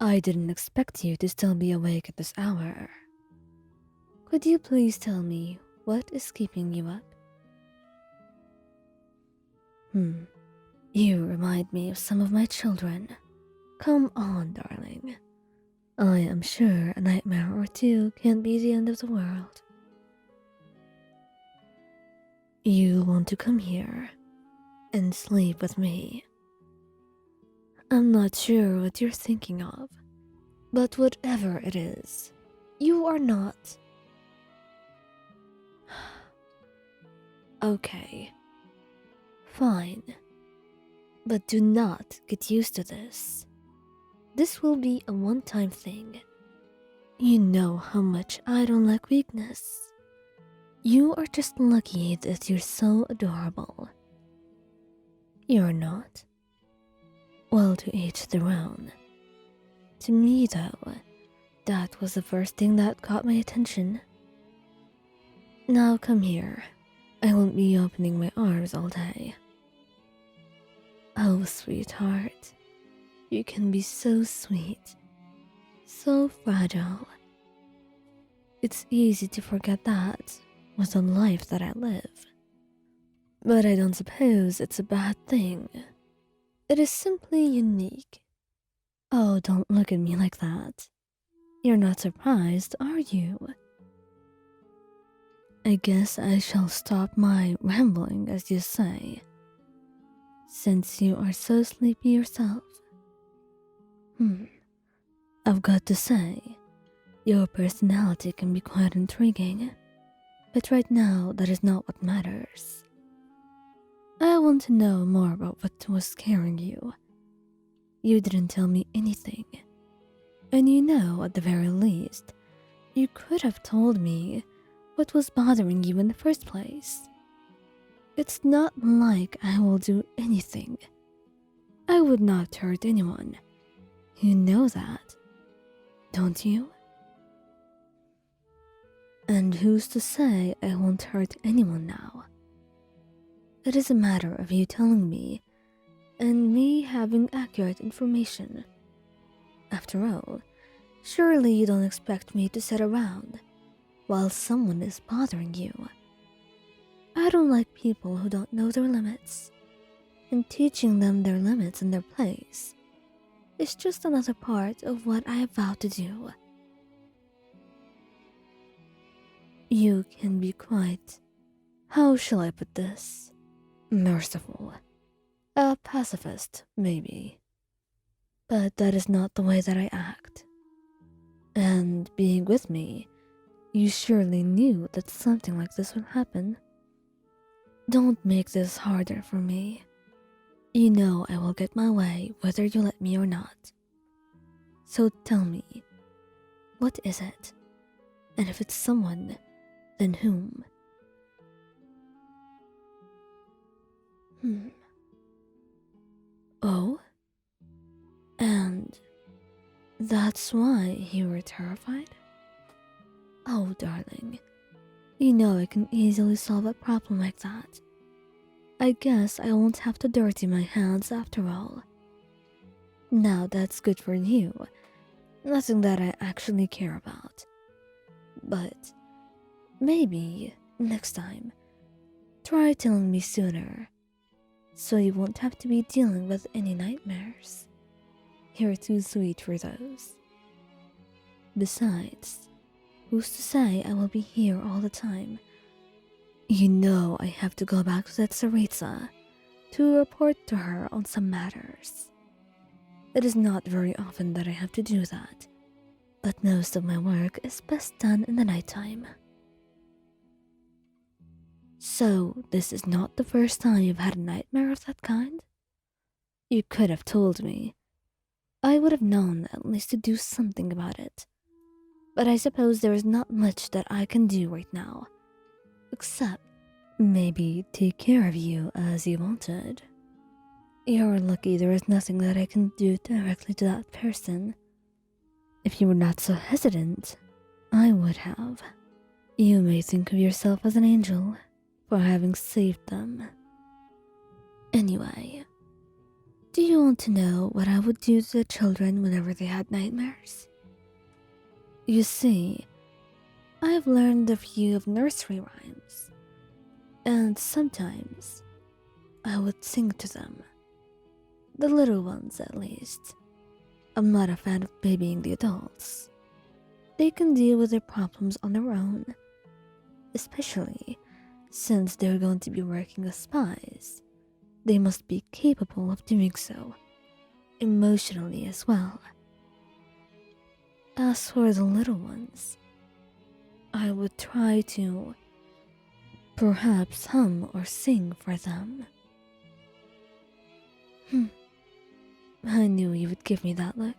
I didn't expect you to still be awake at this hour. Could you please tell me what is keeping you up? You remind me of some of my children. Come on, darling. I am sure a nightmare or two can't be the end of the world. You want to come here and sleep with me. I'm not sure what you're thinking of, but whatever it is, you are not. Okay, fine, but do not get used to this. This will be a one-time thing. You know how much I don't like weakness. You are just lucky that you're so adorable. You're not? Well, to each their own. To me, though, that was the first thing that caught my attention. Now come here. I won't be opening my arms all day. Oh, sweetheart. You can be so sweet. So fragile. It's easy to forget that with the life that I live. But I don't suppose it's a bad thing. It is simply unique. Oh, don't look at me like that. You're not surprised, are you? I guess I shall stop my rambling, as you say, since you are so sleepy yourself. I've got to say, your personality can be quite intriguing, but right now that is not what matters. I want to know more about what was scaring you. You didn't tell me anything, and you know, at the very least, you could have told me what was bothering you in the first place. It's not like I will do anything. I would not hurt anyone. You know that, don't you? And who's to say I won't hurt anyone now? It is a matter of you telling me and me having accurate information. After all, surely you don't expect me to sit around while someone is bothering you. I don't like people who don't know their limits, and teaching them their limits and their place is just another part of what I have vowed to do. You can be quite, how shall I put this, merciful. A pacifist, maybe. But that is not the way that I act. And being with me, you surely knew that something like this would happen. Don't make this harder for me. You know I will get my way whether you let me or not. So tell me, what is it? And if it's someone, then whom? Oh? And that's why you were terrified? Oh, darling, you know I can easily solve a problem like that. I guess I won't have to dirty my hands after all. Now that's good for you. Nothing that I actually care about. But maybe next time, try telling me sooner, so you won't have to be dealing with any nightmares. You're too sweet for those. Besides, who's to say I will be here all the time? You know I have to go back to that Saritsa to report to her on some matters. It is not very often that I have to do that, but most of my work is best done in the nighttime. So, this is not the first time you've had a nightmare of that kind? You could have told me. I would have known at least to do something about it. But I suppose there is not much that I can do right now, except maybe take care of you as you wanted. You're lucky there is nothing that I can do directly to that person. If you were not so hesitant, I would have. You may think of yourself as an angel for having saved them. Anyway, Do you want to know what I would do to the children whenever they had nightmares? You see, I have learned a few of nursery rhymes, and sometimes I would sing to them. The little ones, at least. I'm not a fan of babying the adults. They can deal with their problems on their own, especially since they're going to be working as spies. They must be capable of doing so, emotionally as well. As for the little ones, I would try to perhaps hum or sing for them. I knew you would give me that look.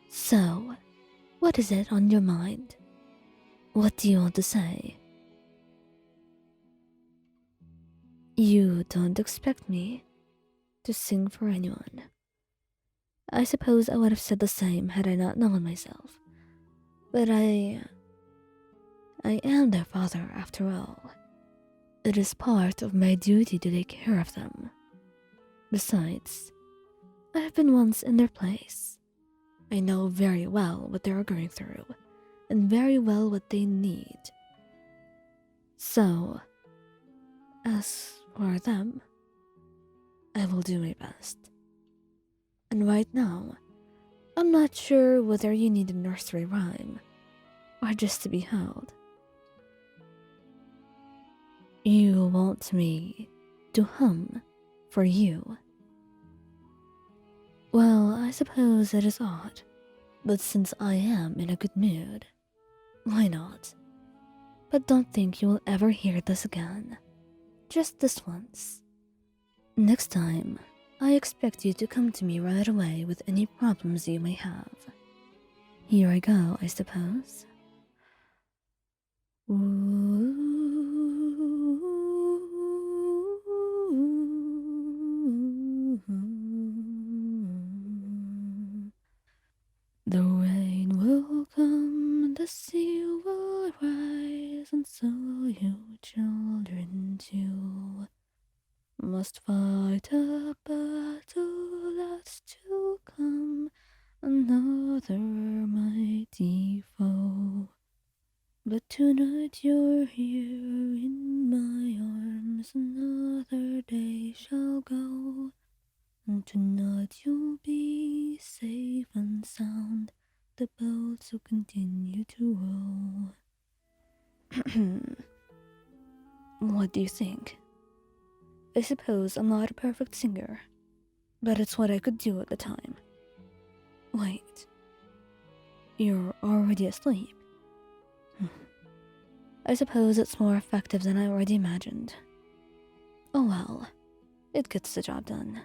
So, what is it on your mind? What do you want to say? You don't expect me to sing for anyone. I suppose I would have said the same had I not known myself. But I am their father after all. It is part of my duty to take care of them. Besides, I have been once in their place. I know very well what they are going through, and very well what they need. So, as for them, I will do my best. And right now, I'm not sure whether you need a nursery rhyme, or just to be held. You want me to hum for you? Well, I suppose it is odd, but since I am in a good mood, why not? But don't think you will ever hear this again. Just this once. Next time, I expect you to come to me right away with any problems you may have. Here I go, I suppose. The rain will come, the sea will rise, and so you children too must fight a battle that's to come, another mighty foe. But tonight you're here in my arms, another day shall go, and tonight you'll be safe and sound, the boats will continue to roll. What do you think? I suppose I'm not a perfect singer, but it's what I could do at the time. Wait, you're already asleep? I suppose it's more effective than I already imagined. Oh well, it gets the job done.